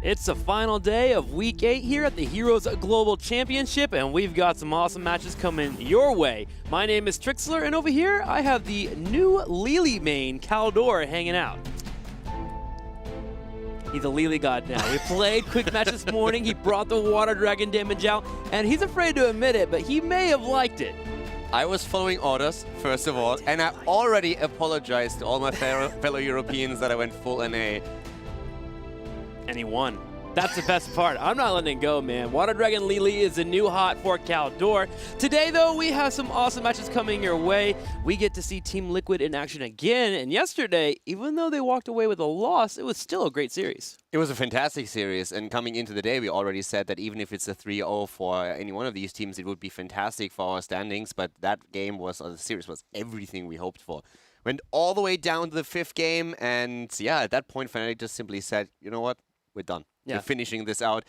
It's the final day of Week 8 here at the Heroes Global Championship, and we've got some awesome matches coming your way. My name is Trixler, and over here I have the new Lily main, Caldor, hanging out. He's a Lily god now. We played quick match this morning. He brought the Water Dragon damage out, and he's afraid to admit it, but he may have liked it. I was following orders, first of all, and I already apologized to all my fellow Europeans that I went full NA. And he won. That's the best part. I'm not letting it go, man. Water Dragon Lily is the new hot for Caldor. Today, though, we have some awesome matches coming your way. We get to see Team Liquid in action again. And yesterday, even though they walked away with a loss, it was still a great series. It was a fantastic series, and coming into the day, we already said that even if it's a 3-0 for any one of these teams, it would be fantastic for our standings. But that game was, or the series was everything we hoped for. Went all the way down to the 5th game, and yeah, at that point, Fnatic just simply said, you know what? We're done. Yeah. We're finishing this out.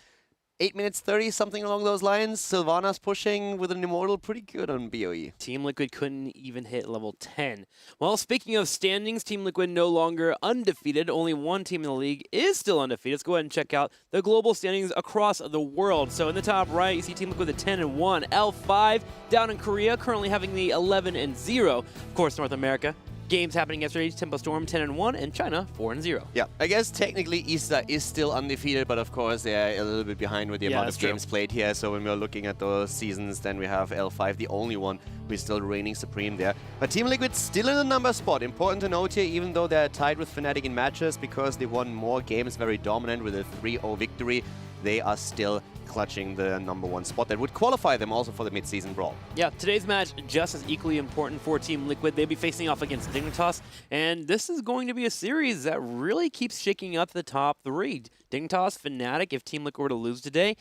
8 minutes 30, something along those lines. Sylvana's pushing with an Immortal pretty good on BOE. Team Liquid couldn't even hit level 10. Well, speaking of standings, Team Liquid no longer undefeated. Only one team in the league is still undefeated. Let's go ahead and check out the global standings across the world. So in the top right, you see Team Liquid with a 10-1. L5 down in Korea, currently having the 11-0. Of course, North America. Games happening yesterday, Tempo Storm 10-1 and China 4-0. Yeah, I guess technically Easter is still undefeated, but of course they're a little bit behind with the amount of games played here. So when we're looking at those seasons, then we have L5, the only one who's still reigning supreme there. But Team Liquid still in the number spot. Important to note here, even though they're tied with Fnatic in matches because they won more games, very dominant with a 3-0 victory, they are still clutching the #1 spot that would qualify them also for the mid-season brawl. Yeah, today's match just as equally important for Team Liquid. They'll be facing off against Dignitas, and this is going to be a series that really keeps shaking up the top 3. Dignitas, Fnatic, if Team Liquid were to lose today,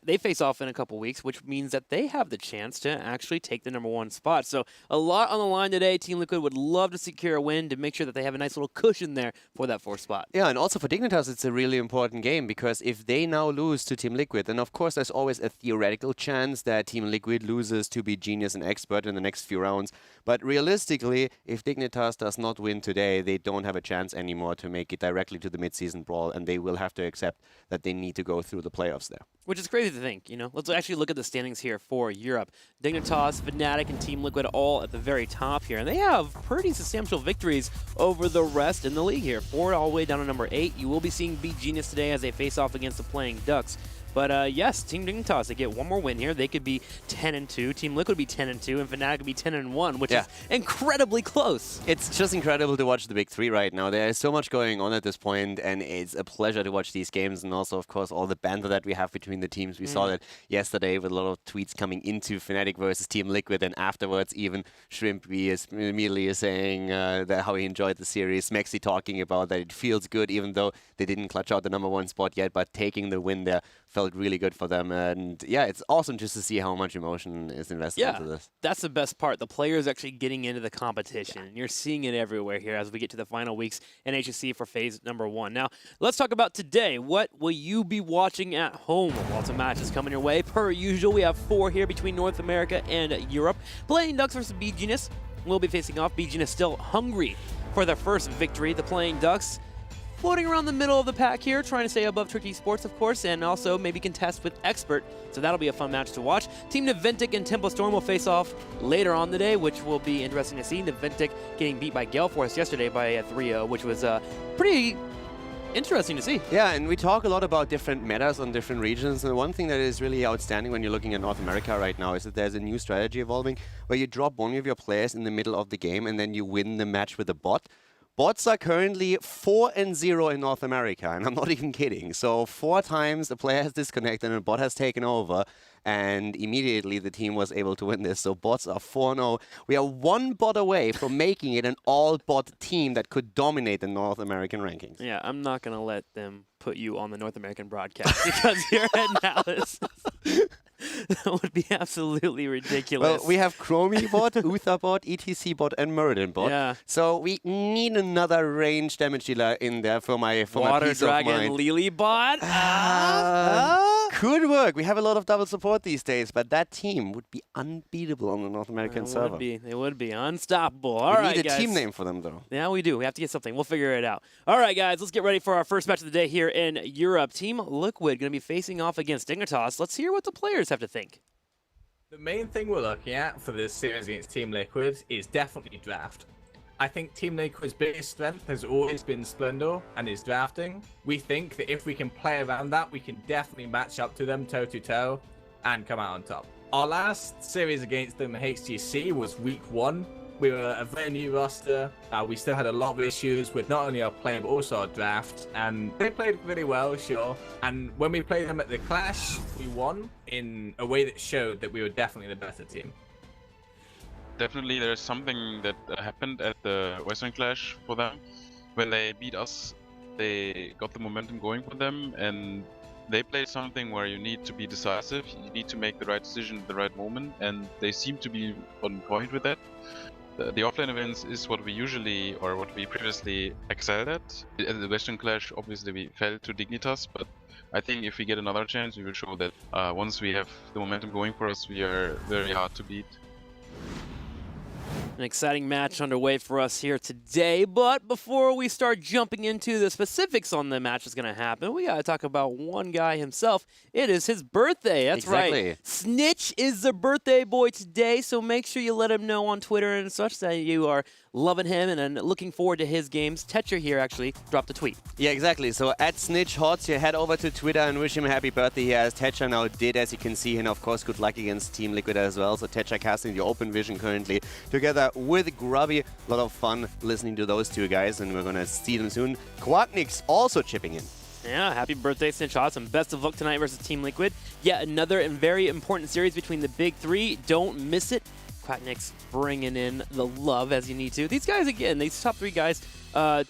they face off in a couple weeks, which means that they have the chance to actually take the #1 spot. So a lot on the line today. Team Liquid would love to secure a win to make sure that they have a nice little cushion there for that 4th spot. Yeah, and also for Dignitas, it's a really important game because if they now lose to Team Liquid, then of course there's always a theoretical chance that Team Liquid loses to be Genius and Expert in the next few rounds. But realistically, if Dignitas does not win today, they don't have a chance anymore to make it directly to the mid-season brawl, and they will have to accept that they need to go through the playoffs there. Which is crazy to think, you know. Let's actually look at the standings here for Europe. Dignitas, Fnatic, and Team Liquid all at the very top here. And they have pretty substantial victories over the rest in the league here. 4 all the way down to number 8. You will be seeing Be Genius today as they face off against the Playing Ducks. But yes, Team Dignitas, they get one more win here. They could be 10-2. Team Liquid would be 10-2, and Fnatic would be 10-1, which is incredibly close. It's just incredible to watch the big 3 right now. There is so much going on at this point, and it's a pleasure to watch these games, and also, of course, all the banter that we have between the teams. We saw that yesterday with a lot of tweets coming into Fnatic versus Team Liquid, and afterwards, even Shrimpy is immediately saying that how he enjoyed the series. Mexi talking about that it feels good, even though they didn't clutch out the #1 spot yet, but taking the win there felt really good for them. And yeah, it's awesome just to see how much emotion is invested into this. That's the best part. The players actually getting into the competition. You're seeing it everywhere here as we get to the final weeks in HGC for phase #1. Now, let's talk about today. What will you be watching at home? Lots of matches coming your way. Per usual, we have 4 here between North America and Europe. Playing Ducks versus Be Genius. We'll be facing off. Be Genius still hungry for their first victory. The Playing Ducks floating around the middle of the pack here, trying to stay above Tricky Sports, of course, and also maybe contest with Expert. So that'll be a fun match to watch. Team Naventic and Tempo Storm will face off later on today, which will be interesting to see. Naventic getting beat by Gale Force yesterday by a 3-0, which was pretty interesting to see. Yeah, and we talk a lot about different metas on different regions, and one thing that is really outstanding when you're looking at North America right now is that there's a new strategy evolving where you drop one of your players in the middle of the game and then you win the match with a bot. Bots are currently 4-0 in North America, and I'm not even kidding. So 4 times the player has disconnected and a bot has taken over, and immediately the team was able to win this. So bots are 4-0. We are 1 bot away from making it an all-bot team that could dominate the North American rankings. Yeah, I'm not going to let them put you on the North American broadcast because you're at Dallas. That would be absolutely ridiculous. Well, we have Chromie bot, Uther bot, ETC bot, and Murden bot. Yeah. So we need another range damage dealer in there for my peace of mind. Water Dragon Lily bot? could work. We have a lot of double support these days, but that team would be unbeatable on the North American server. They would be unstoppable. All right, we need a guys. team name for them, though. Yeah, we do. We have to get something. We'll figure it out. All right, guys, let's get ready for our first match of the day here in Europe. Team Liquid going to be facing off against Dignitas. Let's hear what the players have to think. The main thing we're looking at for this series against Team Liquid is definitely draft. I think Team Liquid's biggest strength has always been Splendor and his drafting. We think that if we can play around that, we can definitely match up to them toe-to-toe and come out on top. Our last series against them at HGC was week 1. We were a very new roster. We still had a lot of issues with not only our play but also our draft. And they played really well, sure. And when we played them at the Clash, we won in a way that showed that we were definitely the better team. Definitely there's something that happened at the Western Clash for them. When they beat us, they got the momentum going for them, and they played something where you need to be decisive, you need to make the right decision at the right moment, and they seem to be on point with that. The offline events is what we usually, or what we previously excelled at. At the Western Clash, obviously we fell to Dignitas, but I think if we get another chance, we will show that once we have the momentum going for us, we are very hard to beat. An exciting match underway for us here today, but before we start jumping into the specifics on the match that's going to happen, we got to talk about one guy himself. It is his birthday. That's right. Snitch is the birthday boy today, so make sure you let him know on Twitter and such that you are loving him and looking forward to his games. Tetcher here actually dropped a tweet. Yeah, exactly. So at SnitchHots, you head over to Twitter and wish him a happy birthday here, as Tetcher now did, as you can see. And of course, good luck against Team Liquid as well. So Tetcher casting the Open Vision currently together with Grubby. A lot of fun listening to those two guys, and we're going to see them soon. Quacknix also chipping in. Yeah, happy birthday, SnitchHots, and best of luck tonight versus Team Liquid. Yet another and very important series between the big three. Don't miss it. Quacknix bringing in the love as you need to. These guys, again, these top 3 guys,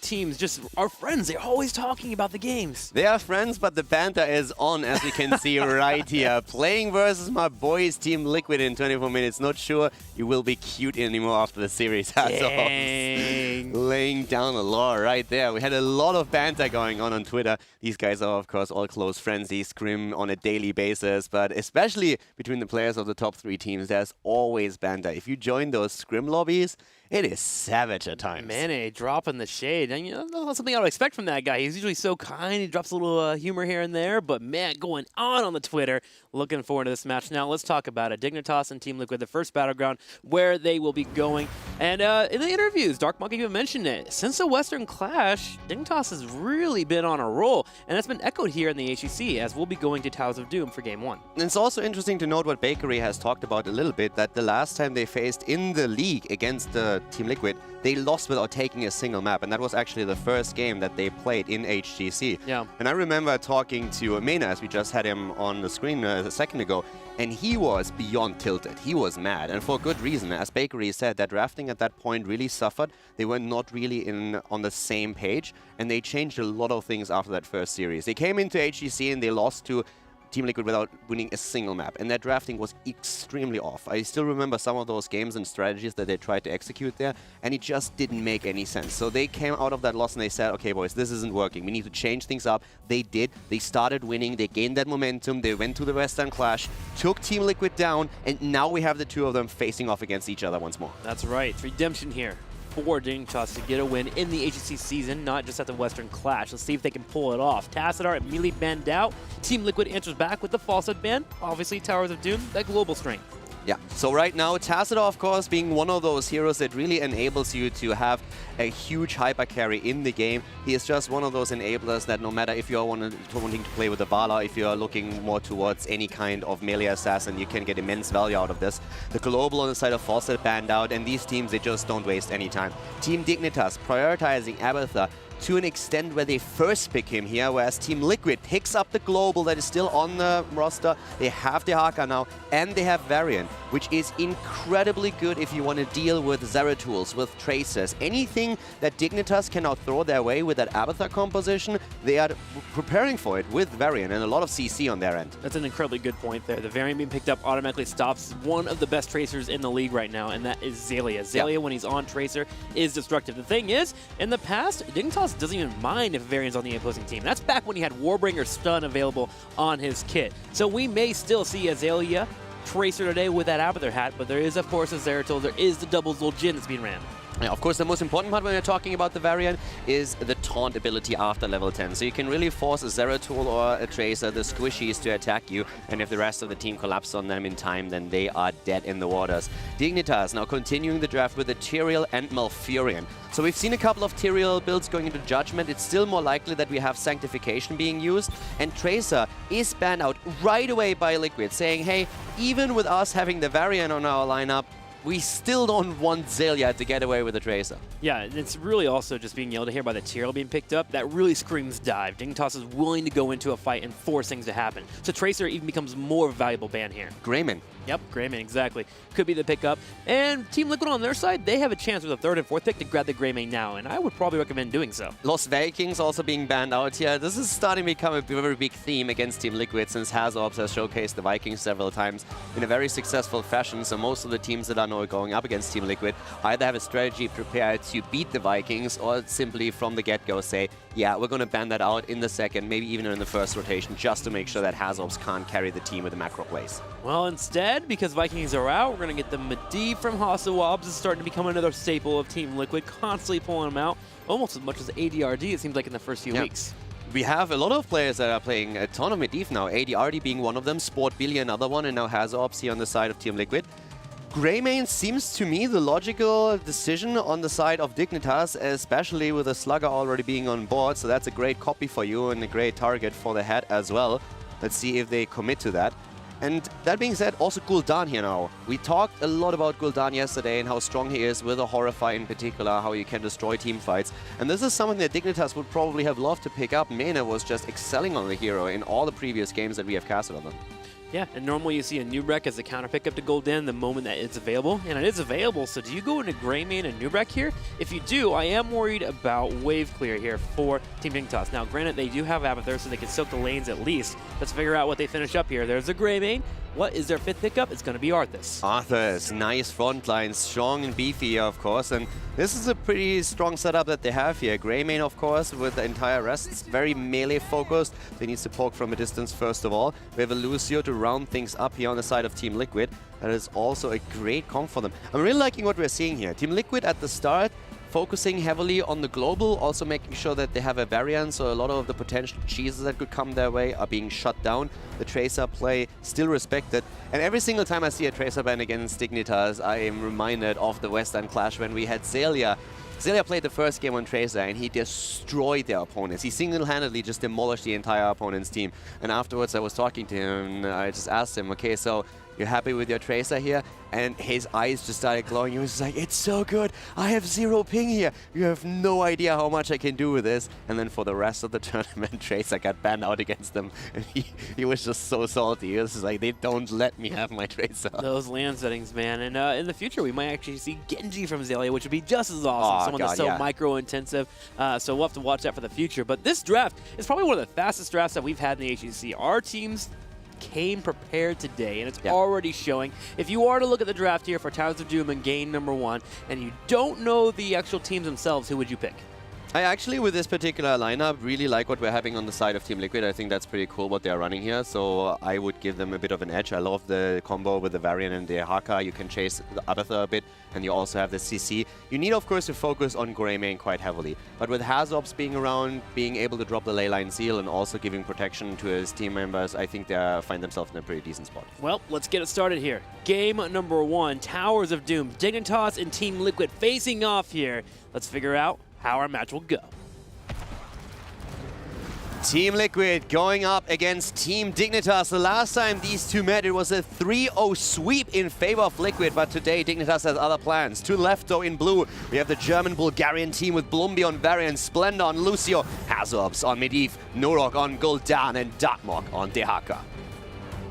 teams just are friends. They're always talking about the games. They are friends, but the banter is on, as we can see right here. Playing versus my boys, Team Liquid, in 24 minutes. Not sure you will be cute anymore after the series has off. Laying down the law right there. We had a lot of banter going on Twitter. These guys are, of course, all close friends. They scrim on a daily basis, but especially between the players of the top 3 teams, there's always banter. If you join those scrim lobbies, it is savage at times. Mane dropping the shade. And, you know, that's something I would expect from that guy. He's usually so kind. He drops a little humor here and there. But, man, going on the Twitter. Looking forward to this match. Now, let's talk about it. Dignitas and Team Liquid, the first battleground, where they will be going. And in the interviews, Dark Monkey even mentioned it. Since the Western Clash, Dignitas has really been on a roll. And that's been echoed here in the HGC, as we'll be going to Towers of Doom for Game 1. And it's also interesting to note what Bakery has talked about a little bit, that the last time they faced in the league against Team Liquid, they lost without taking a single map, and that was actually the first game that they played in HGC. Yeah. And I remember talking to Mena, as we just had him on the screen a second ago, and he was beyond tilted. He was mad, and for good reason. As Bakery said, that drafting at that point really suffered. They were not really on the same page, and they changed a lot of things after that first series. They came into HGC and they lost to Team Liquid without winning a single map, and their drafting was extremely off. I still remember some of those games and strategies that they tried to execute there, and it just didn't make any sense. So they came out of that loss and they said, okay boys, this isn't working, we need to change things up. They did. They started winning, they gained that momentum, they went to the Western Clash, took Team Liquid down, and now we have the two of them facing off against each other once more. That's right, it's redemption here for Dignitas to get a win in the HGC season, not just at the Western Clash. Let's see if they can pull it off. Tassadar immediately banned out. Team Liquid answers back with the falsehood ban. Obviously, Towers of Doom, that global strength. Yeah, so right now, Tassadar, of course, being one of those heroes that really enables you to have a huge hyper carry in the game. He is just one of those enablers that no matter if you're wanting to play with the Vala, if you're looking more towards any kind of melee assassin, you can get immense value out of this. The global on the side of Fawcett banned out, and these teams, they just don't waste any time. Team Dignitas prioritizing Abathur to an extent where they first pick him here, whereas Team Liquid picks up the global that is still on the roster. They have the Haka now, and they have Varian, which is incredibly good if you want to deal with Zeratul, with Tracers. Anything that Dignitas can now throw their way with that Abathur composition, they are preparing for it with Varian and a lot of CC on their end. That's an incredibly good point there. The Varian being picked up automatically stops one of the best Tracers in the league right now, and that is Xaylia. Xaylia, when he's on Tracer, is destructive. The thing is, in the past, Dignitas doesn't even mind if Varian's on the opposing team. That's back when he had Warbringer Stun available on his kit. So we may still see a Xaylia Tracer today with that Abathur hat, but there is, of course, a Zeratul. There is the double Zul'jin that's being ran. Yeah, of course, the most important part when we're talking about the Varian is the taunt ability after level 10. So you can really force a Zeratul or a Tracer, the squishies, to attack you, and if the rest of the team collapses on them in time, then they are dead in the waters. Dignitas now continuing the draft with the Tyrael and Malfurion. So we've seen a couple of Tyrael builds going into Judgment. It's still more likely that we have Sanctification being used, and Tracer is banned out right away by Liquid, saying, hey, even with us having the Varian on our lineup, we still don't want Xaylia to get away with the Tracer. Yeah, and it's really also just being yelled at here by the Tyrael being picked up. That really screams dive. Dignitas is willing to go into a fight and force things to happen. So Tracer even becomes more of a valuable ban here. Greyman. Yep, Greyman, exactly. Could be the pickup. And Team Liquid on their side, they have a chance with a 3rd and 4th pick to grab the Greyman now, and I would probably recommend doing so. Lost Vikings also being banned out here. This is starting to become a very big theme against Team Liquid, since Hazorps has showcased the Vikings several times in a very successful fashion. So most of the teams that are now going up against Team Liquid either have a strategy prepared to beat the Vikings, or simply from the get-go say, yeah, we're going to ban that out in the second, maybe even in the first rotation, just to make sure that Hazorps can't carry the team with the macro plays. Well, instead, because Vikings are out, we're going to get the Medivh from Hasselwabs. This is starting to become another staple of Team Liquid, constantly pulling them out, almost as much as ADRD, it seems like, in the first few weeks. We have a lot of players that are playing a ton of Medivh now, ADRD being one of them, Sport Billy another one, and now Hazorps here on the side of Team Liquid. Greymane seems to me the logical decision on the side of Dignitas, especially with the Slugger already being on board, so that's a great copy for you and a great target for the head as well. Let's see if they commit to that. And that being said, also Gul'dan here now. We talked a lot about Gul'dan yesterday and how strong he is with a Horrify in particular, how you can destroy team fights. And this is something that Dignitas would probably have loved to pick up. Mena was just excelling on the hero in all the previous games that we have casted on them. Yeah, and normally you see a Nubrek as a counter pickup to Gul'dan the moment that it's available, and it is available, so do you go into Greymane and Nubrek here? If you do, I am worried about wave clear here for Team Dignitas. Now, granted, they do have Abathur, so they can soak the lanes at least. Let's figure out what they finish up here. There's a Greymane. What is their 5th pickup? It's going to be Arthas. Arthas, nice front line, strong and beefy here, of course, and this is a pretty strong setup that they have here. Greymane, of course, with the entire rest, it's very melee focused. They need to poke from a distance first of all. We have a Lucio to round things up here on the side of Team Liquid. That is also a great comp for them. I'm really liking what we're seeing here. Team Liquid at the start, focusing heavily on the global, also making sure that they have a variant, so a lot of the potential cheeses that could come their way are being shut down. The Tracer play still respected, and every single time I see a Tracer ban against Dignitas, I am reminded of the Western Clash when we had Xaylia. Xaylia played the first game on Tracer and he destroyed their opponents. He single-handedly just demolished the entire opponent's team. And afterwards I was talking to him and I just asked him, okay, so you're happy with your Tracer here? And his eyes just started glowing. He was just like, it's so good. I have 0 ping here. You have no idea how much I can do with this. And then for the rest of the tournament, Tracer got banned out against them. And he was just so salty. He was just like, they don't let me have my Tracer. Those land settings, man. And in the future, we might actually see Genji from Xaylia, which would be just as awesome. Someone that's so micro-intensive. So we'll have to watch that for the future. But this draft is probably one of the fastest drafts that we've had in the HGC. Our teams came prepared today, and it's already showing. If you are to look at the draft here for Towers of Doom and Gain #1, and you don't know the actual teams themselves, who would you pick? I actually, with this particular lineup, really like what we're having on the side of Team Liquid. I think that's pretty cool what they're running here, so I would give them a bit of an edge. I love the combo with the Varian and the Haka. You can chase the Abathur a bit, and you also have the CC. You need, of course, to focus on Greymane quite heavily. But with Hazorps being around, being able to drop the Leyline Seal, and also giving protection to his team members, I think they find themselves in a pretty decent spot. Well, let's get it started here. Game #1, Towers of Doom. Dignitas and Team Liquid facing off here. Let's figure out how our match will go. Team Liquid going up against Team Dignitas. The last time these two met, it was a 3-0 sweep in favor of Liquid, but today Dignitas has other plans. To left, though, in blue, we have the German-Bulgarian team with Blumbi on Varian, Splendor on Lucio, Hazorps on Medivh, Nurok on Gul'dan, and Dartmok on Dehaka.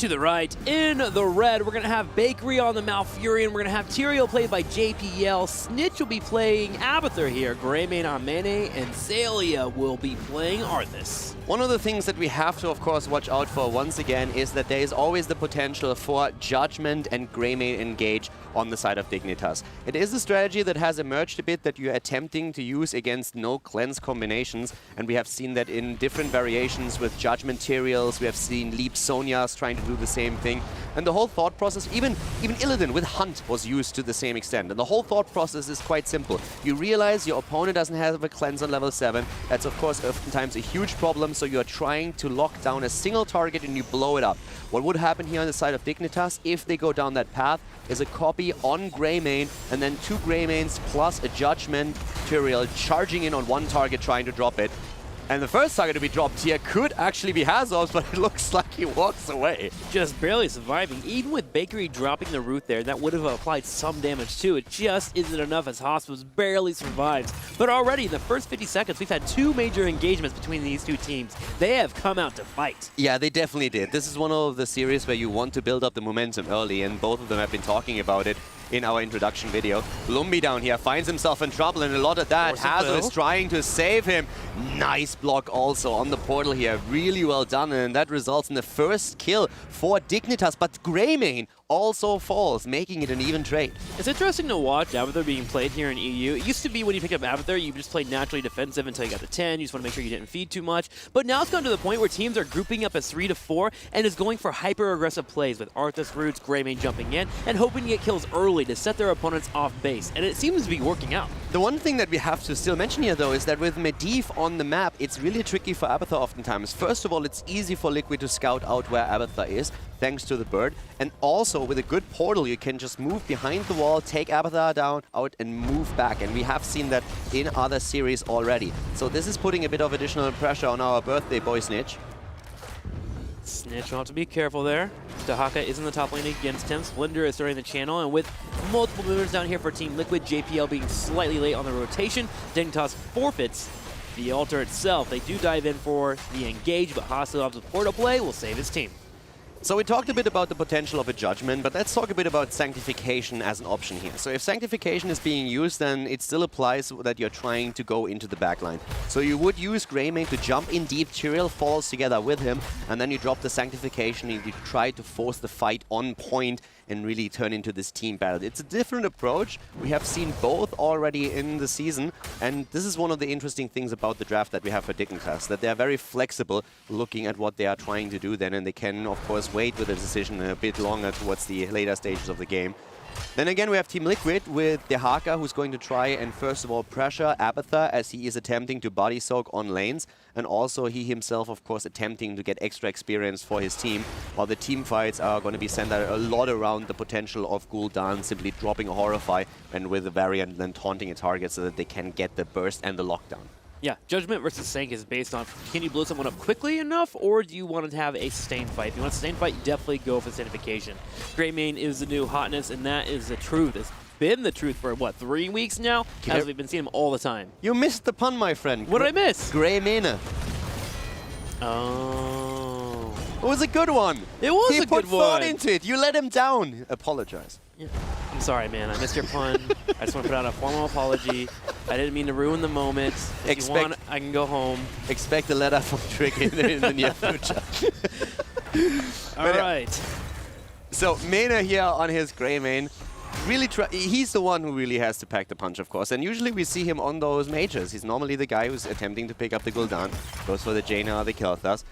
To the right, in the red, we're going to have Bakery on the Malfurion. We're going to have Tyrael played by JPL. Snitch will be playing Abathur here. Greymane on Mene, and Zalia will be playing Arthas. One of the things that we have to, of course, watch out for once again is that there is always the potential for Judgment and Greymane engage on the side of Dignitas. It is a strategy that has emerged a bit that you're attempting to use against no cleanse combinations, and we have seen that in different variations with Judgment Tyraels. We have seen Leap Sonias trying to do the same thing. And the whole thought process, even Illidan with Hunt was used to the same extent. And the whole thought process is quite simple. You realize your opponent doesn't have a cleanse on level 7. That's, of course, oftentimes a huge problem. So you're trying to lock down a single target and you blow it up. What would happen here on the side of Dignitas, if they go down that path, is a copy on Greymane, and then 2 Greymanes plus a Judgment Tyrael charging in on one target trying to drop it. And the first target to be dropped here could actually be Hazov's, but it looks like he walks away. Just barely surviving. Even with Bakery dropping the root there, that would have applied some damage too. It just isn't enough as Hospos barely survives. But already in the first 50 seconds, we've had 2 major engagements between these 2 teams. They have come out to fight. Yeah, they definitely did. This is one of the series where you want to build up the momentum early, and both of them have been talking about it in our introduction video. Lumbi down here finds himself in trouble, and a lot of that. Hazo is trying to save him. Nice block also on the portal here. Really well done, and that results in the first kill for Dignitas, but Greymane also falls, making it an even trade. It's interesting to watch Abathur being played here in EU. It used to be when you pick up Abathur, you just played naturally defensive until you got to 10. You just want to make sure you didn't feed too much. But now it's gone to the point where teams are grouping up as 3 to 4 and is going for hyper-aggressive plays with Arthas roots, Greymane jumping in, and hoping to get kills early to set their opponents off base. And it seems to be working out. The one thing that we have to still mention here, though, is that with Medivh on the map, it's really tricky for Abathur oftentimes. First of all, it's easy for Liquid to scout out where Abathur is, thanks to the bird. And also, with a good portal, you can just move behind the wall, take Abathur down, out, and move back. And we have seen that in other series already. So this is putting a bit of additional pressure on our birthday boy Snitch. Snitch will have to be careful there. Dahaka is in the top lane against him. Splendor is starting the channel, and with multiple movers down here for Team Liquid, JPL being slightly late on the rotation, Dignitas forfeits the altar itself. They do dive in for the engage, but Haselov's portal play will save his team. So we talked a bit about the potential of a Judgment, but let's talk a bit about Sanctification as an option here. So if Sanctification is being used, then it still applies that you're trying to go into the backline. So you would use Greymane to jump in deep, Tyrael falls together with him, and then you drop the Sanctification and you try to force the fight on point and really turn into this team battle. It's a different approach. We have seen both already in the season, and this is one of the interesting things about the draft that we have for Dignitas, that they are very flexible looking at what they are trying to do then, and they can, of course, wait with a decision a bit longer towards the later stages of the game. Then again, we have Team Liquid with Dehaka, who's going to try and first of all pressure Abathur as he is attempting to body soak on lanes, and also he himself, of course, attempting to get extra experience for his team, while the team fights are going to be centered a lot around the potential of Gul'dan simply dropping a Horrify and with a variant then taunting a target so that they can get the burst and the lockdown. Yeah, Judgment versus Sank is based on, can you blow someone up quickly enough, or do you want to have a sustained fight? If you want a sustained fight, definitely go for Sanctification. Greymane is the new hotness, and that is the truth. It's been the truth for, what, 3 weeks now? As we've been seeing him all the time. You missed the pun, my friend. What did I miss? Greymane. Oh. It was a good one. It was a good one. He put thought into it. You let him down. Apologize. Yeah. I'm sorry, man. I missed your pun. I just want to put out a formal apology. I didn't mean to ruin the moment. If you want, I can go home. Expect a letter from Trick in the near future. All right. So Mena here on his Greymane, really he's the one who really has to pack the punch, of course. And usually we see him on those majors. He's normally the guy who's attempting to pick up the Gul'dan, goes for the Jaina or the Kel'Thas,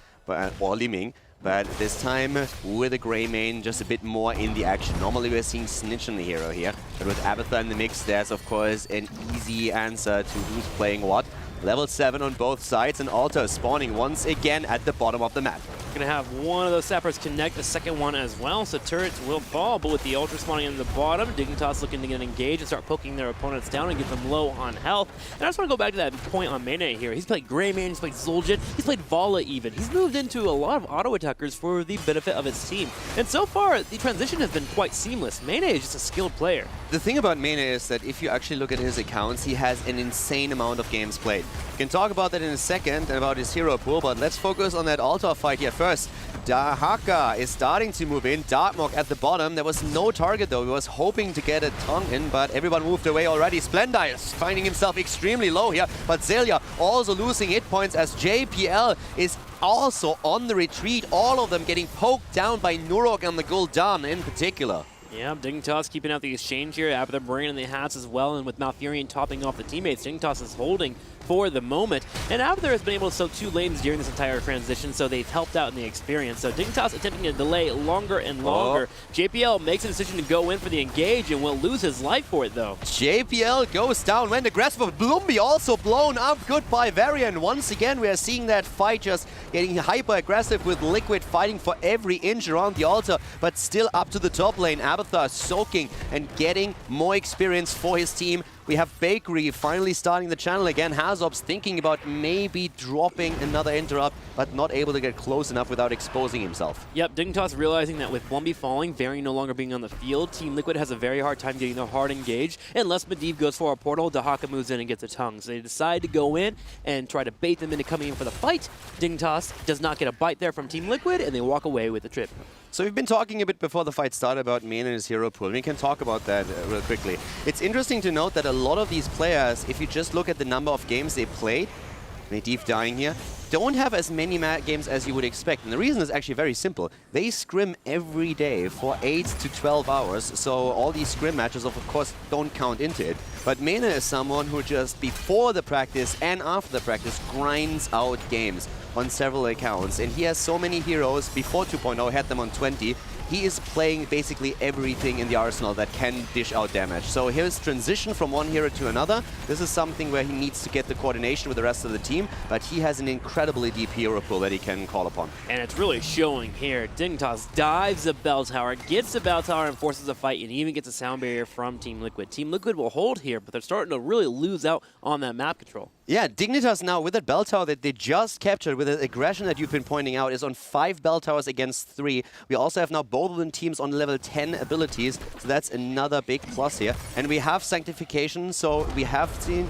or Li Ming. But this time, with a Greymane, just a bit more in the action. Normally we're seeing Snitch on the hero here. But with Abathur in the mix, there's of course an easy answer to who's playing what. Level 7 on both sides, and Altar spawning once again at the bottom of the map. Going to have one of those sappers connect, the second one as well, so turrets will fall, but with the Ultra spawning in the bottom, Dignitas looking to get engaged and start poking their opponents down and get them low on health. And I just want to go back to that point on Mene here. He's played Greymane, he's played Zul'jin, he's played Vala even. He's moved into a lot of auto attackers for the benefit of his team. And so far, the transition has been quite seamless. Mene is just a skilled player. The thing about Mene is that if you actually look at his accounts, he has an insane amount of games played. We can talk about that in a second and about his hero pool, but let's focus on that Altar fight here. first. Dahaka is starting to move in. Darkmok at the bottom. There was no target though. He was hoping to get a tongue in, but everyone moved away already. Splendor is finding himself extremely low here, but Zelia also losing hit points as JPL is also on the retreat. All of them getting poked down by Nurok and the Gul'dan in particular. Yeah, Dignitas keeping out the exchange here. Abathur bringing in the hats as well, and with Malfurion topping off the teammates, Dignitas is holding for the moment. And Abathur has been able to soak 2 lanes during this entire transition, so they've helped out in the experience. So Dignitas attempting to delay longer and longer. JPL makes a decision to go in for the engage and will lose his life for it, though. JPL goes down, went aggressive, but Blumby also blown up. Goodbye, Varian. Once again, we are seeing that fight just getting hyper-aggressive with Liquid fighting for every inch around the altar, but still up to the top lane. Abathur soaking and getting more experience for his team. We have Bakery finally starting the channel again. Hazob's thinking about maybe dropping another interrupt, but not able to get close enough without exposing himself. Yep, Dignitas realizing that with Blumby falling, Varian no longer being on the field, Team Liquid has a very hard time getting their hard engaged. Unless Medivh goes for a portal, Dahaka moves in and gets a tongue. So they decide to go in and try to bait them into coming in for the fight. Dignitas does not get a bite there from Team Liquid, and they walk away with the trip. So we've been talking a bit before the fight started about Main and his hero pool. We can talk about that real quickly. It's interesting to note that a lot of these players, if you just look at the number of games they played, Medivh dying here, don't have as many games as you would expect. And the reason is actually very simple. They scrim every day for 8 to 12 hours, so all these scrim matches, of course, don't count into it. But Mena is someone who just before the practice and after the practice grinds out games on several accounts. And he has so many heroes. Before 2.0, had them on 20. He is playing basically everything in the arsenal that can dish out damage. So his transition from one hero to another, this is something where he needs to get the coordination with the rest of the team, but he has an incredibly deep hero pool that he can call upon. And it's really showing here. Dignitas dives the bell tower, gets the bell tower and forces a fight, and even gets a sound barrier from Team Liquid. Team Liquid will hold here, but they're starting to really lose out on that map control. Yeah, Dignitas now with that bell tower that they just captured with the aggression that you've been pointing out is on 5 bell towers against 3. We also have now both of them teams on level 10 abilities, so that's another big plus here. And we have Sanctification, so we have seen...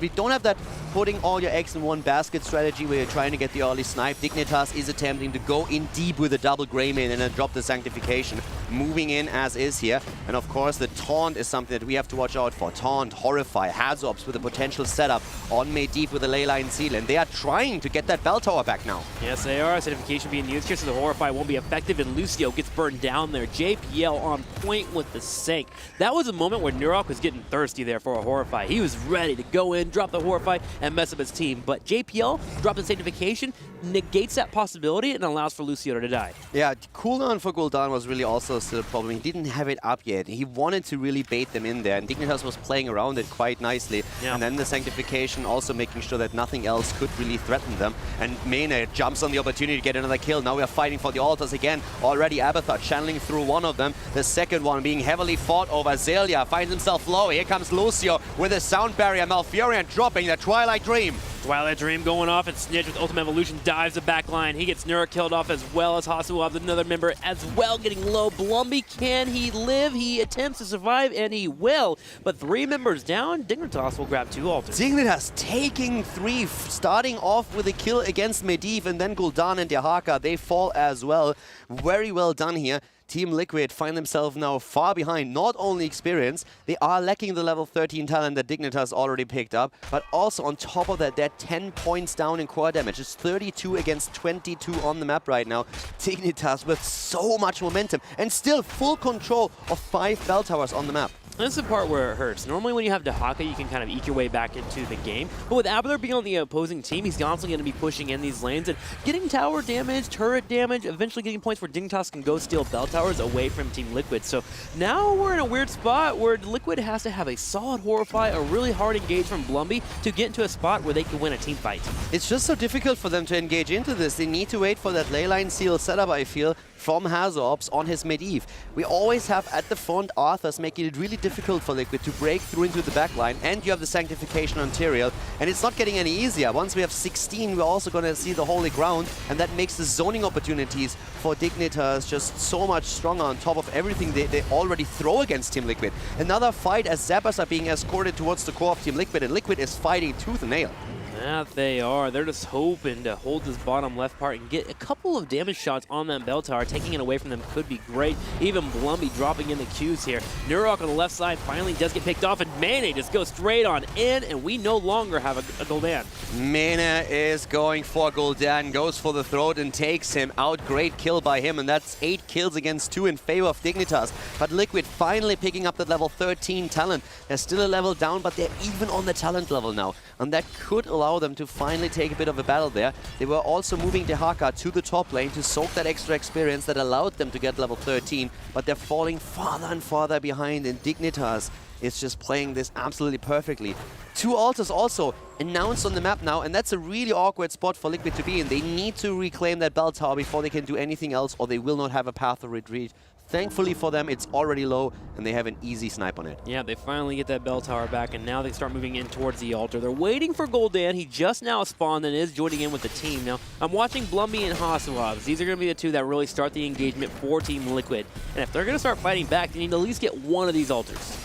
We don't have that putting all your eggs in one basket strategy where you're trying to get the early snipe. Dignitas is attempting to go in deep with a double Greymane and then drop the Sanctification, moving in as is here. And of course the Taunt is something that we have to watch out for. Taunt, Horrify, Hazobs with a potential setup on Medivh with a Leyline Seal, and they are trying to get that bell tower back now. Yes, they are. Sanctification being used here, so the Horrify won't be effective, and Lucio gets burned down there. JPL on point with the Sank. That was a moment where Nurok was getting thirsty there for a Horrify. He was ready to go in, drop the Horrify, and mess up his team. But JPL dropping Sanctification negates that possibility and allows for Lucio to die. Yeah, cooldown for Gul'dan was really also still a problem. He didn't have it up yet. He wanted to really bait them in there, and Dignitas was playing around it quite nicely. Yeah. And then the Sanctification also making sure that nothing else could really threaten them. And Mena jumps on the opportunity to get another kill. Now we are fighting for the altars again. Already Abathur channeling through one of them. The second one being heavily fought over. Zelia finds himself low. Here comes Lucio with a sound barrier. Malfurion dropping the Twilight Dream. Twilight Dream going off, and Snitch with Ultimate Evolution dives the back line. He gets Nura killed off as well as Hasu will have another member as well getting low. Blumby, can he live? He attempts to survive, and he will. But 3 members down, Dignitas will grab 2 altars. Dignitas taking 3, starting off with a kill against Medivh, and then Gul'dan and Dahaka, they fall as well. Very well done here. Team Liquid find themselves now far behind, not only experience, they are lacking the level 13 talent that Dignitas already picked up, but also on top of that, they're 10 points down in core damage. It's 32 against 22 on the map right now. Dignitas with so much momentum and still full control of 5 bell towers on the map. This is the part where it hurts. Normally when you have Dahaka, you can kind of eke your way back into the game. But with Abathur being on the opposing team, he's constantly going to be pushing in these lanes and getting tower damage, turret damage, eventually getting points where Dignitas can go steal bell towers away from Team Liquid. So now we're in a weird spot where Liquid has to have a solid Horrify, a really hard engage from Blumby to get into a spot where they can win a team fight. It's just so difficult for them to engage into this. They need to wait for that Leyline Seal setup, I feel, from Hazobs on his Medivh. We always have at the front Arthurs making it really difficult for Liquid to break through into the backline, and you have the Sanctification on Tyrael, and it's not getting any easier. Once we have 16, we're also going to see the Holy Ground, and that makes the zoning opportunities for Dignitas just so much stronger on top of everything they already throw against Team Liquid. Another fight as Zappers are being escorted towards the core of Team Liquid, and Liquid is fighting tooth and nail. That they are. They're just hoping to hold this bottom left part and get a couple of damage shots on that bell tower. Taking it away from them could be great. Even Blumby dropping in the queues here. Nurok on the left side finally does get picked off, and Mane just goes straight on in, and we no longer have a Gul'dan. Mane is going for Gul'dan, goes for the throat and takes him out. Great kill by him, and that's 8 kills against 2 in favor of Dignitas. But Liquid finally picking up that level 13 talent. They're still a level down, but they're even on the talent level now. And that could allow them to finally take a bit of a battle there. They were also moving Dehaka to the top lane to soak that extra experience that allowed them to get level 13, but they're falling farther and farther behind, and Dignitas is just playing this absolutely perfectly. 2 altars also announced on the map now, and that's a really awkward spot for Liquid to be in. They need to reclaim that bell tower before they can do anything else, or they will not have a path of retreat. Thankfully for them, it's already low, and they have an easy snipe on it. Yeah, they finally get that bell tower back, and now they start moving in towards the altar. They're waiting for Gul'dan. He just now spawned and is joining in with the team. Now, I'm watching Blumby and Hasuabs. These are going to be the 2 that really start the engagement for Team Liquid. And if they're going to start fighting back, they need to at least get one of these altars.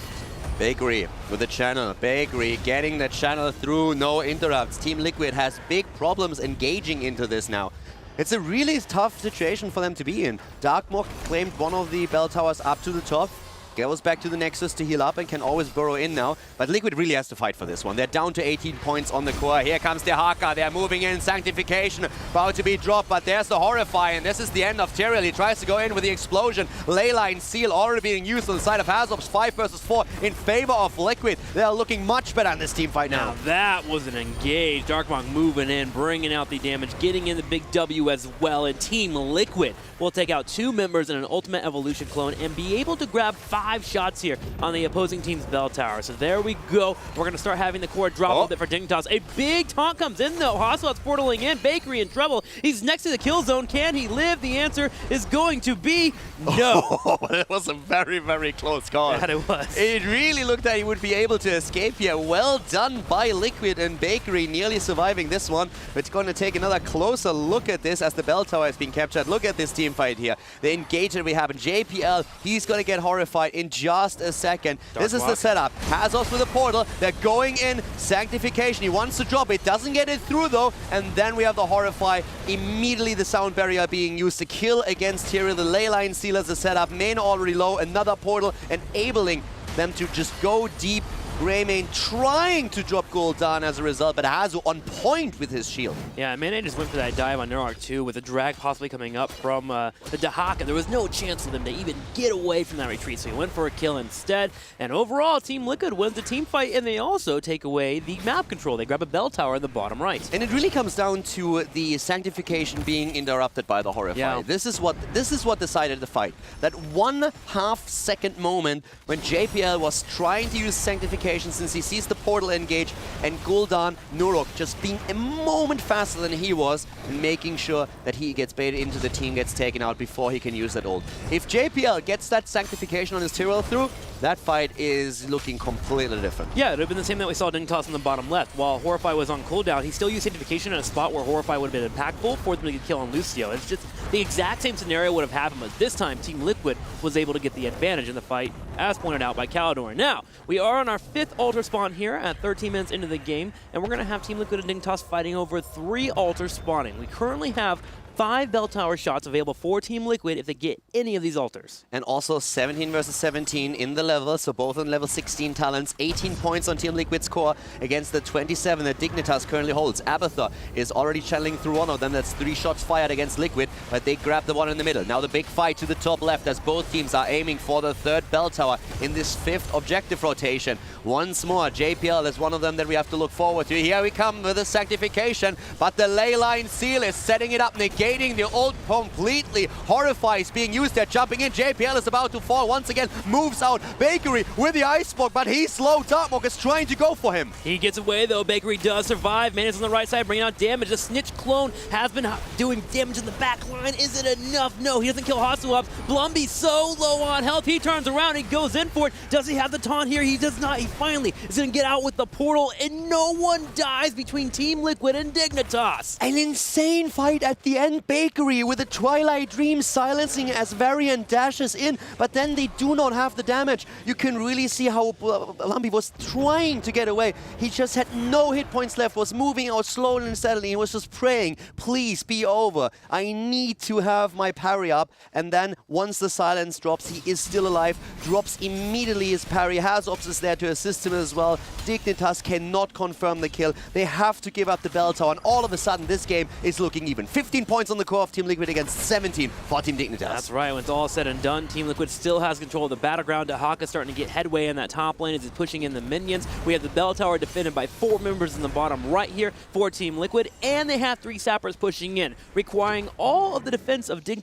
Bakery with the channel. Bakery getting the channel through, no interrupts. Team Liquid has big problems engaging into this now. It's a really tough situation for them to be in. Darkmoor claimed one of the bell towers up to the top. Goes back to the Nexus to heal up and can always burrow in now. But Liquid really has to fight for this one. They're down to 18 points on the core. Here comes Dehaka. They're moving in. Sanctification about to be dropped, but there's the Horrify, and this is the end of Tyrael. He tries to go in with the explosion. Leyline Seal already being used on the side of Hazobs. 5 versus 4 in favor of Liquid. They're looking much better in this team fight now. Now that was an engage. Darkmonk moving in, bringing out the damage, getting in the big W as well. And Team Liquid will take out 2 members in an Ultimate Evolution clone and be able to grab 5 shots here on the opposing team's bell tower. So there we go. We're going to start having the core drop a little bit for Dignitas. A big taunt comes in though. Hoswell's portaling in. Bakery in trouble. He's next to the kill zone. Can he live? The answer is going to be no. It was a very, very close call. That it was. It really looked like he would be able to escape here. Well done by Liquid, and Bakery nearly surviving this one. It's going to take another closer look at this as the bell tower is being captured. Look at this team fight here. The engagement we have in JPL. He's going to get horrified in just a second. This is the setup. Hazos with a portal. They're going in. Sanctification. He wants to drop it. Doesn't get it through though. And then we have the Horrify. Immediately the sound barrier being used to kill against Tyrael. The Leyline Seal as a setup. Main already low. Another portal enabling them to just go deep. Greymane trying to drop Gul'dan as a result, but Hazu on point with his shield. Yeah, Mane just went for that dive on Nurok too, with a drag possibly coming up from the Dehaka. There was no chance for them to even get away from that retreat, so he went for a kill instead. And overall, Team Liquid wins the team fight, and they also take away the map control. They grab a bell tower in the bottom right. And it really comes down to the Sanctification being interrupted by the Horrify. Yeah. This is what decided the fight. That 1/2 second moment when JPL was trying to use Sanctification since he sees the portal engage, and Gul'dan, Nurok just being a moment faster than he was and making sure that he gets baited into the team, gets taken out before he can use that ult. If JPL gets that Sanctification on his Tyrael through, that fight is looking completely different. Yeah, it would have been the same that we saw Dignitas in the bottom left. While Horrify was on cooldown, he still used Sanctification in a spot where Horrify would have been impactful for them to get a kill on Lucio. It's just the exact same scenario would have happened, but this time Team Liquid was able to get the advantage in the fight, as pointed out by Calidor. Now, we are on our 5th altar spawn here at 13 minutes into the game, and we're going to have Team Liquid and Dignitas fighting over 3 altars spawning. We currently have 5 bell tower shots available for Team Liquid if they get any of these altars. And also 17 versus 17 in the level, so both on level 16 talents. 18 points on Team Liquid's core against the 27 that Dignitas currently holds. Abathur is already channeling through one of them. That's 3 shots fired against Liquid, but they grab the one in the middle. Now the big fight to the top left as both teams are aiming for the 3rd bell tower in this 5th objective rotation. Once more, JPL is one of them that we have to look forward to. Here we come with the Sanctification, but the Leyline Seal is setting it up, negating the ult completely. Horrify is being used there, jumping in. JPL is about to fall once again, moves out. Bakery with the Ice Block, but he's slow. Darkmoor is trying to go for him. He gets away though. Bakery does survive. Man is on the right side, bringing out damage. The Snitch clone has been doing damage in the back line. Is it enough? No, he doesn't kill Hasuab. Blumby so low on health. He turns around and goes in for it. Does he have the taunt here? He does not. He finally is going to get out with the portal, and no one dies between Team Liquid and Dignitas. An insane fight at the end. Bakery with a Twilight Dream silencing as Varian dashes in, but then they do not have the damage. You can really see how Lambi was trying to get away. He just had no hit points left, was moving out slowly and steadily. He was just praying, please be over. I need to have my parry up. And then once the silence drops, he is still alive, drops immediately his parry. Hazops is there to assist him as well. Dignitas cannot confirm the kill. They have to give up the bell tower, and all of a sudden this game is looking even. 15 points on the core of Team Liquid against 17 for Team Dignitas. That's right. When it's all said and done, Team Liquid still has control of the battleground. Dahaka starting to get headway in that top lane as he's pushing in the minions. We have the bell tower defended by 4 members in the bottom right here for Team Liquid, and they have 3 sappers pushing in, requiring all of the defense of Team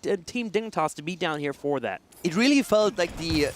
Dignitas to be down here for that. It really felt like the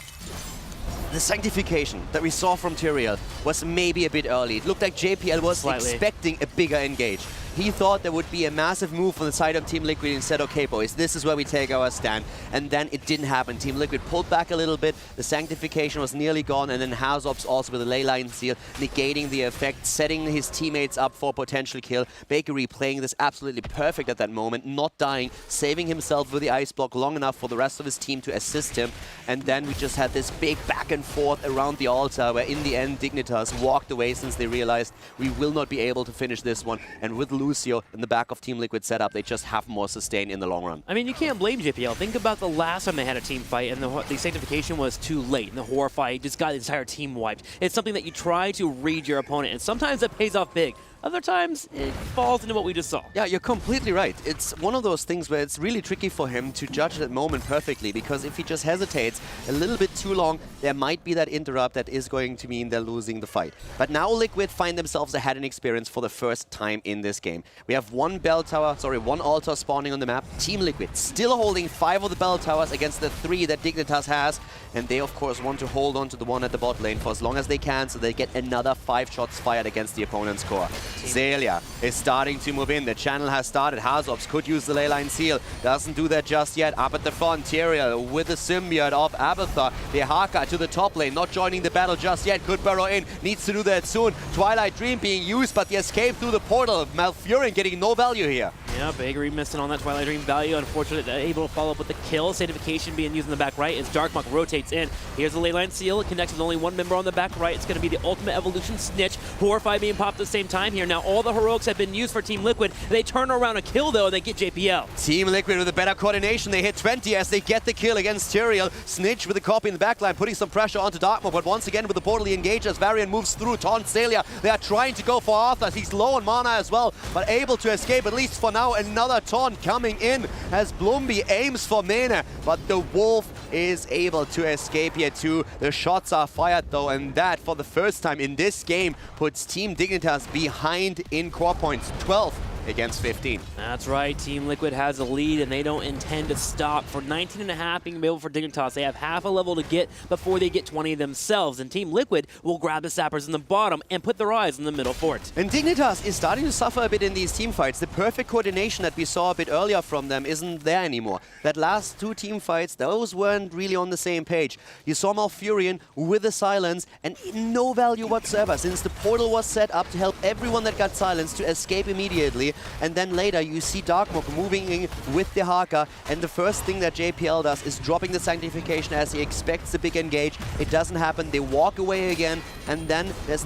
sanctification that we saw from Tyrael was maybe a bit early. It looked like JPL was expecting a bigger engage. He thought there would be a massive move on the side of Team Liquid and said, okay, boys, this is where we take our stand. And then it didn't happen. Team Liquid pulled back a little bit. The sanctification was nearly gone. And then Hazops also with a ley line seal, negating the effect, setting his teammates up for potential kill. Bakery playing this absolutely perfect at that moment, not dying, saving himself with the ice block long enough for the rest of his team to assist him. And then we just had this big back and forth around the altar where in the end Dignitas walked away since they realized we will not be able to finish this one. And with Lucio in the back of Team Liquid setup, they just have more sustain in the long run. I mean, you can't blame JPL. Think about the last time they had a team fight and the sanctification was too late, and the Horrify just got the entire team wiped. It's something that you try to read your opponent, and sometimes that pays off big. Other times, it falls into what we just saw. Yeah, you're completely right. It's one of those things where it's really tricky for him to judge that moment perfectly, because if he just hesitates a little bit too long, there might be that interrupt that is going to mean they're losing the fight. But now Liquid find themselves ahead in experience for the first time in this game. We have one altar spawning on the map. Team Liquid still holding 5 of the bell towers against the 3 that Dignitas has, and they of course want to hold on to the one at the bot lane for as long as they can, so they get another 5 shots fired against the opponent's core. Zelia is starting to move in. The channel has started. Hazops could use the ley line seal. Doesn't do that just yet. Up at the front, Tyrael with the symbiote of Abathur. Dehaka to the top lane, not joining the battle just yet. Could burrow in. Needs to do that soon. Twilight Dream being used, but the escape through the portal. Malfurion getting no value here. Yeah, Bakery missing on that Twilight Dream value. Unfortunately, they're able to follow up with the kill. Sanctification being used in the back right as Darkmonk rotates in. Here's the ley line seal. It connects with only one member on the back right. It's going to be the ultimate evolution Snitch. Horrify being popped at the same time here. Now all the heroics have been used for Team Liquid. They turn around a kill though, and they get JPL. Team Liquid with a better coordination. They hit 20 as they get the kill against Tyrael. Snitch with a copy in the backline, putting some pressure onto Darkmonk, but once again with the portal he engages. Varian moves through, taunts Zelia. They are trying to go for Arthur. He's low on mana as well, but able to escape at least for now. Another taunt coming in as Blumby aims for Mene, but the Wolf is able to escape here too. The shots are fired though, and that for the first time in this game puts Team Dignitas behind in core points, 12 against 15. That's right, Team Liquid has a lead and they don't intend to stop. For 19.5 being available for Dignitas, they have half a level to get before they get 20 themselves, and Team Liquid will grab the sappers in the bottom and put their eyes in the middle fort. And Dignitas is starting to suffer a bit in these team fights. The perfect coordination that we saw a bit earlier from them isn't there anymore. That last 2 team fights, those weren't really on the same page. You saw Malfurion with the silence and no value whatsoever, since the portal was set up to help everyone that got silenced to escape immediately. And then later you see Darkmonk moving in with Dehaka, and the first thing that JPL does is dropping the sanctification as he expects the big engage. It doesn't happen. They walk away again, and then there's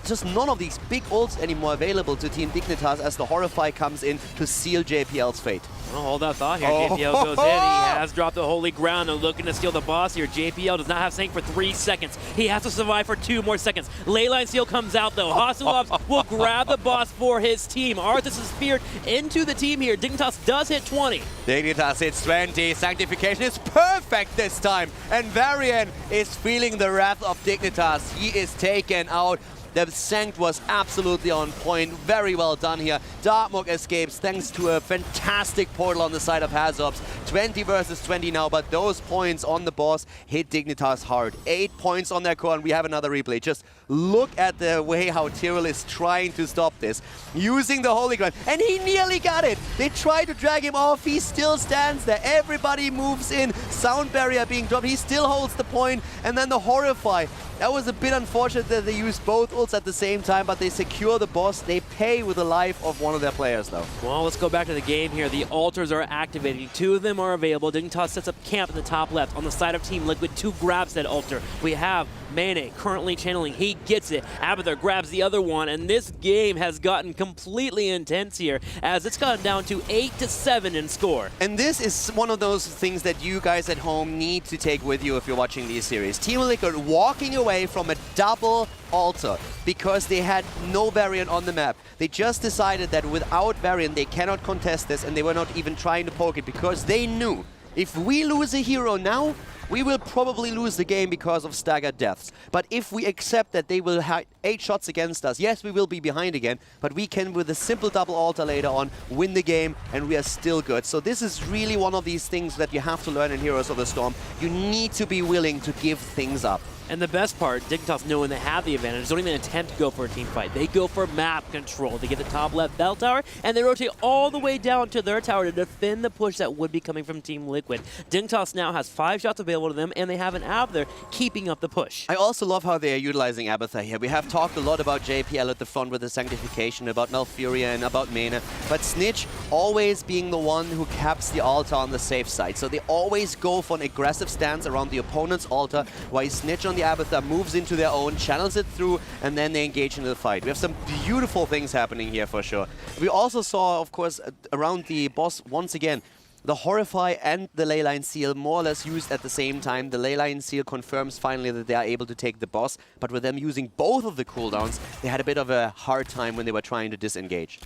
just none of these big ults anymore available to Team Dignitas as the Horrify comes in to seal JPL's fate. Well, hold that thought here. JPL goes in. He has dropped the holy ground and looking to steal the boss here. JPL does not have Sank for 3 seconds. He has to survive for 2 more seconds. Leyline seal comes out though. Hasulovs will grab the boss for his team. Arthas is speared into the team here. Dignitas does hit 20. Dignitas hits 20. Sanctification is perfect this time. And Varian is feeling the wrath of Dignitas. He is taken out. The Sanct was absolutely on point. Very well done here. Darkmonk escapes thanks to a fantastic portal on the side of Hazops. 20 versus 20 now, but those points on the boss hit Dignitas hard. 8 points on their core, and we have another replay. Just look at the way how Tyrael is trying to stop this. Using the Holy Ground, and he nearly got it. They try to drag him off. He still stands there. Everybody moves in. Sound barrier being dropped. He still holds the point, and then the Horrify. That was a bit unfortunate that they used both ults at the same time, but they secure the boss. They pay with the life of one of their players, though. Well, let's go back to the game here. The altars are activating. 2 of them are available. Dignitas sets up camp in the top left. On the side of Team Liquid, 2 grabs that altar. We have Mane currently channeling. He gets it. Abathur grabs the other one, and this game has gotten completely intense here as it's gotten down to 8-7 in score. And this is one of those things that you guys at home need to take with you if you're watching these series. Team Liquid walking away from a double altar because they had no variant on the map. They just decided that without variant they cannot contest this, and they were not even trying to poke it because they knew if we lose a hero now, we will probably lose the game because of staggered deaths. But if we accept that they will have 8 shots against us, yes, we will be behind again, but we can, with a simple double altar later on, win the game, and we are still good. So this is really one of these things that you have to learn in Heroes of the Storm. You need to be willing to give things up. And the best part, Dignitas, knowing they have the advantage, don't even attempt to go for a team fight. They go for map control. They get the top left bell tower, and they rotate all the way down to their tower to defend the push that would be coming from Team Liquid. Dignitas now has 5 shots available to them, and they have an Abathur keeping up the push. I also love how they are utilizing Abathur here. We have talked a lot about JPL at the front with the Sanctification, about Malfuria and about Mena, but Snitch always being the one who caps the altar on the safe side. So they always go for an aggressive stance around the opponent's altar, while Snitch on the Abathur moves into their own, channels it through, and then they engage into the fight. We have some beautiful things happening here for sure. We also saw, of course, around the boss once again, the Horrify and the Leyline Seal more or less used at the same time. The Leyline Seal confirms finally that they are able to take the boss, but with them using both of the cooldowns, they had a bit of a hard time when they were trying to disengage.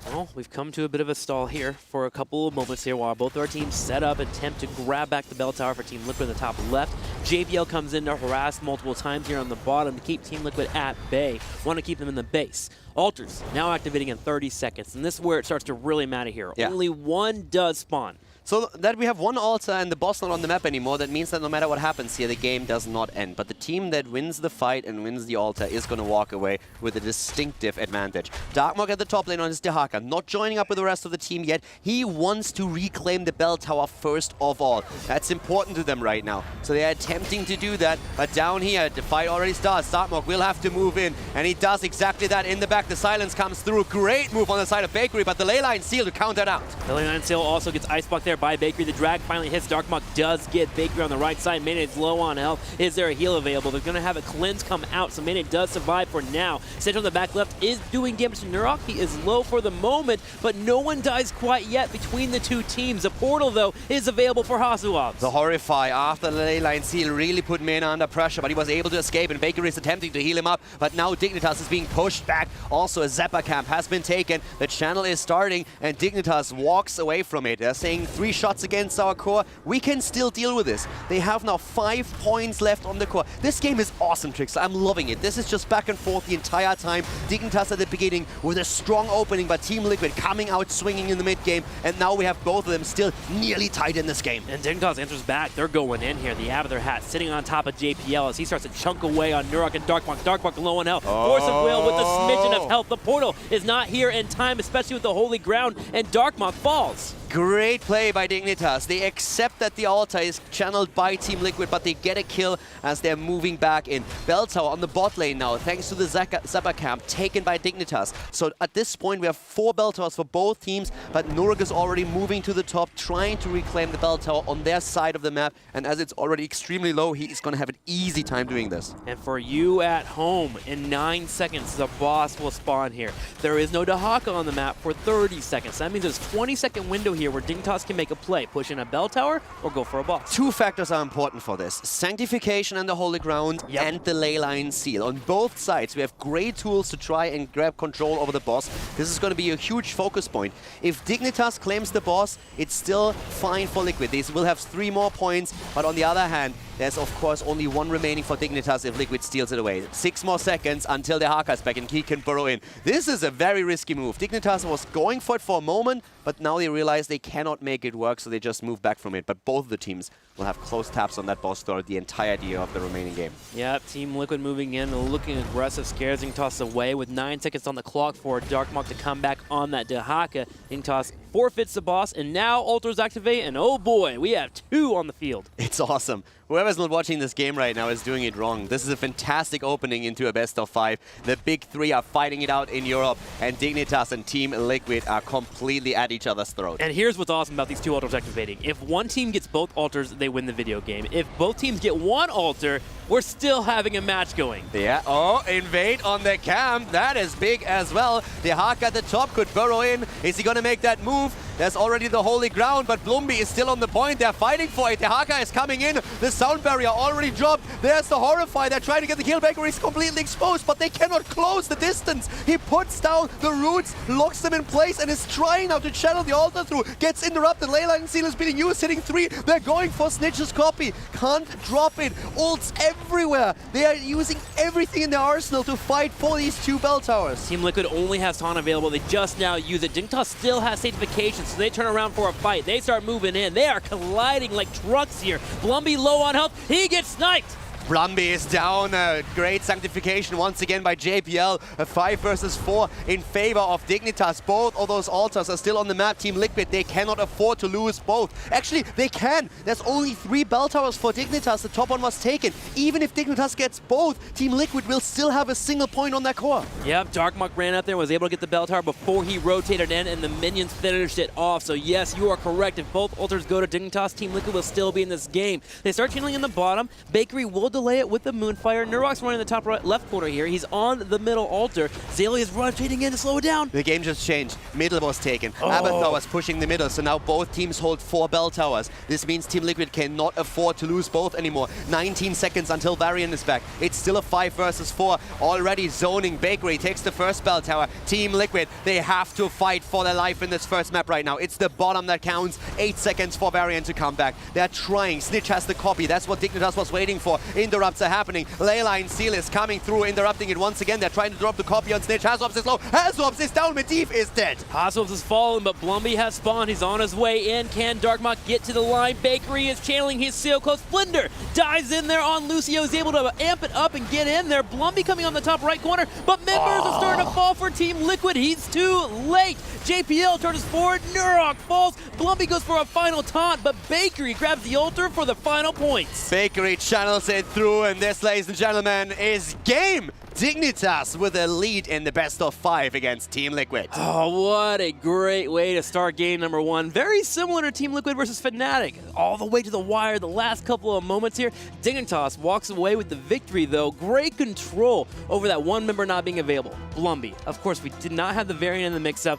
Well, we've come to a bit of a stall here for a couple of moments here while both our teams set up, attempt to grab back the bell tower for Team Liquid in the top left. JPL comes in to harass multiple times here on the bottom to keep Team Liquid at bay. Want to keep them in the base. Altars now activating in 30 seconds, and this is where it starts to really matter here. Yeah. Only one does spawn. So that we have one altar and the boss not on the map anymore, that means that no matter what happens here, the game does not end. But the team that wins the fight and wins the altar is going to walk away with a distinctive advantage. Darkmark at the top lane on his Dehaka, not joining up with the rest of the team yet. He wants to reclaim the bell tower first of all. That's important to them right now. So they are attempting to do that, but down here, the fight already starts. Darkmark will have to move in, and he does exactly that in the back. The silence comes through. Great move on the side of Bakery, but the Leyline Seal to count that out. The Leyline Seal also gets iceblocked there by Bakery. The drag finally hits. Darkmark does get Bakery on the right side. Mane is low on health. Is there a heal available? They're going to have a cleanse come out, so Mane does survive for now. Central on the back left is doing damage to Nurok. He is low for the moment, but no one dies quite yet between the two teams. A portal, though, is available for Hasuovs. The Horrify after the Leyline Seal really put Mena under pressure, but he was able to escape, and Bakery is attempting to heal him up, but now Dignitas is being pushed back. Also, a Zeppa camp has been taken. The channel is starting, and Dignitas walks away from it. They're saying 3 shots against our core. We can still deal with this. They have now 5 points left on the core. This game is awesome, Trixter. I'm loving it. This is just back and forth the entire time. Dignitas at the beginning with a strong opening, but Team Liquid coming out swinging in the mid game, and now we have both of them still nearly tied in this game. And Dignitas answers back. They're going in here. The Abathur hat sitting on top of JPL as he starts to chunk away on Nurok and Darkmark. Darkmark low on health. Force of Will with a smidgen of health. The portal is not here in time, especially with the holy ground, and Darkmark falls. Great play by Dignitas. They accept that the altar is channeled by Team Liquid, but they get a kill as they're moving back in. Bell tower on the bot lane now, thanks to the Zeppa camp, taken by Dignitas. So at this point, we have 4 bell towers for both teams, but Nurok is already moving to the top, trying to reclaim the bell tower on their side of the map. And as it's already extremely low, he is going to have an easy time doing this. And for you at home, in 9 seconds, the boss will spawn here. There is no Dehaka on the map for 30 seconds. That means there's a 20-second window here where Dignitas can make a play, push in a bell tower, or go for a boss. 2 factors are important for this. Sanctification and the Holy Ground, and the Leyline Seal. On both sides, we have great tools to try and grab control over the boss. This is going to be a huge focus point. If Dignitas claims the boss, it's still fine for Liquid. They will have 3 more points, but on the other hand, there's of course only 1 remaining for Dignitas if Liquid steals it away. 6 more seconds until the Haka is back and he can burrow in. This is a very risky move. Dignitas was going for it for a moment, but now they realize they cannot make it work, so they just move back from it. But both of the teams will have close taps on that boss throughout the entirety of the remaining game. Yeah, Team Liquid moving in, looking aggressive, scares Dignitas away with 9 seconds on the clock for Darkmark to come back on that Dehaka. Dignitas forfeits the boss, and now altars activate, and oh boy, we have 2 on the field. It's awesome. Whoever's not watching this game right now is doing it wrong. This is a fantastic opening into a best of 5. The big 3 are fighting it out in Europe, and Dignitas and Team Liquid are completely at each other's throat. And here's what's awesome about these 2 altars activating. If one team gets both altars, they win the video game. If both teams get 1 altar, we're still having a match going. Yeah, oh, invade on the camp. That is big as well. The Hawk at the top could burrow in. Is he going to make that move? There's already the holy ground, but Blumby is still on the point. They're fighting for it. The Haka is coming in. The sound barrier already dropped. There's the Horrify. They're trying to get the kill. Bakery is completely exposed, but they cannot close the distance. He puts down the roots, locks them in place, and is trying now to channel the altar through. Gets interrupted. Leyline Seal is being used, hitting 3. They're going for Snitch's copy. Can't drop it. Ults everywhere. They are using everything in their arsenal to fight for these 2 bell towers. Team Liquid only has taunt available. They just now use it. Dignitas still has sanctification, so they turn around for a fight. They start moving in. They are colliding like trucks here. Blumby low on health. He gets sniped. Blumby is down. A great sanctification once again by JPL. A 5 versus 4 in favor of Dignitas. Both of those altars are still on the map. Team Liquid, they cannot afford to lose both. Actually, they can. There's only 3 bell towers for Dignitas. The top one was taken. Even if Dignitas gets both, Team Liquid will still have a single point on their core. Yep, Darkmark ran out there and was able to get the bell tower before he rotated in, and the minions finished it off. So yes, you are correct. If both altars go to Dignitas, Team Liquid will still be in this game. They start channeling in the bottom. Bakery will delay it with the Moonfire. Nurok's running the top right, left corner here. He's on the middle altar. Zayli is rotating in to slow it down. The game just changed. Middle was taken. Abathar was pushing the middle, so now both teams hold 4 bell towers. This means Team Liquid cannot afford to lose both anymore. 19 seconds until Varian is back. It's still a 5 versus 4. Already zoning. Bakery takes the first bell tower. Team Liquid, they have to fight for their life in this first map right now. It's the bottom that counts. 8 seconds for Varian to come back. They're trying. Snitch has the copy. That's what Dignitas was waiting for. Interrupts are happening. Leyline Seal is coming through, interrupting it once again. They're trying to drop the copy on Snitch. Hazops is low. Hazops is down. Medivh is dead. Hazops is fallen, but Blumby has spawned. He's on his way in. Can Darkmark get to the line? Bakery is channeling his seal close. Flinder dives in there on Lucio. Is able to amp it up and get in there. Blumby coming on the top right corner, but members are starting to fall for Team Liquid. He's too late. JPL turns forward. Nurok falls. Blumby goes for a final taunt, but Bakery grabs the altar for the final points. Bakery channels it through, and this, ladies and gentlemen, is game. Dignitas with a lead in the best of 5 against Team Liquid. Oh, what a great way to start game number 1. Very similar to Team Liquid versus Fnatic. All the way to the wire, the last couple of moments here. Dignitas walks away with the victory, though. Great control over that one member not being available. Blumby. Of course, we did not have the variant in the mix-up.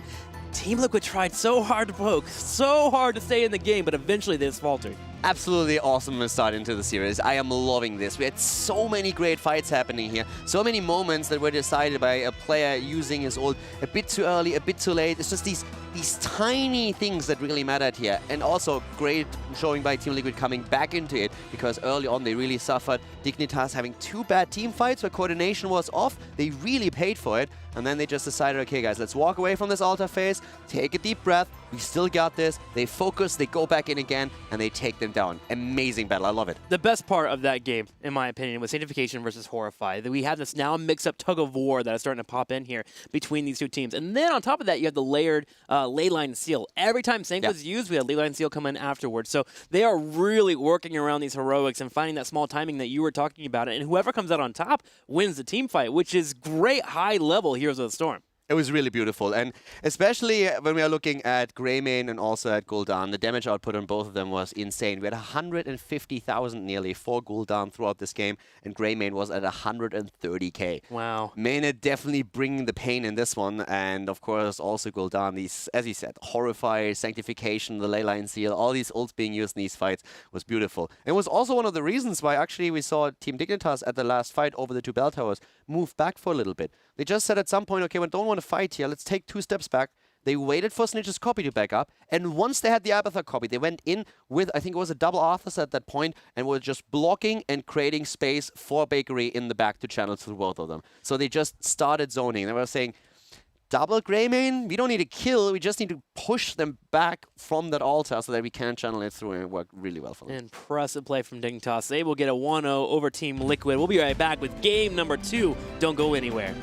Team Liquid tried so hard to poke, so hard to stay in the game, but eventually they just faltered. Absolutely awesome start into the series. I am loving this. We had so many great fights happening here. So many moments that were decided by a player using his ult a bit too early, a bit too late. It's just these tiny things that really mattered here. And also great showing by Team Liquid coming back into it, because early on they really suffered. Dignitas having 2 bad team fights where coordination was off. They really paid for it. And then they just decided, okay guys, let's walk away from this altar phase, take a deep breath. We still got this. They focus, they go back in again, and they take them down. Amazing battle. I love it. The best part of that game, in my opinion, was Sanctification versus Horrify. We have this now mix-up tug-of-war that is starting to pop in here between these 2 teams. And then on top of that, you have the layered Leyline Seal. Every time Sank was used, we had Leyline Seal come in afterwards. So they are really working around these heroics and finding that small timing that you were talking about. And whoever comes out on top wins the team fight, which is great high-level Heroes of the Storm. It was really beautiful, and especially when we are looking at Greymane and also at Gul'dan, the damage output on both of them was insane. We had 150,000 nearly for Gul'dan throughout this game, and Greymane was at 130k. Wow. Mane definitely bringing the pain in this one, and of course also Gul'dan, these, as you said, Horrify, Sanctification, the Leyline Seal, all these ults being used in these fights was beautiful. It was also one of the reasons why actually we saw Team Dignitas at the last fight over the 2 bell towers move back for a little bit. They just said at some point, okay, we don't want to fight here, let's take 2 steps back. They waited for Snitch's copy to back up, and once they had the Abathar copy, they went in with, I think it was a double Arthas at that point, and were just blocking and creating space for Bakery in the back to channel through both of them. So they just started zoning. They were saying, double Greymane, we don't need to kill, we just need to push them back from that altar so that we can channel it through, and it worked really well for them. Impressive play from Dignitas. They will get a 1-0 over Team Liquid. We'll be right back with game number 2. Don't go anywhere.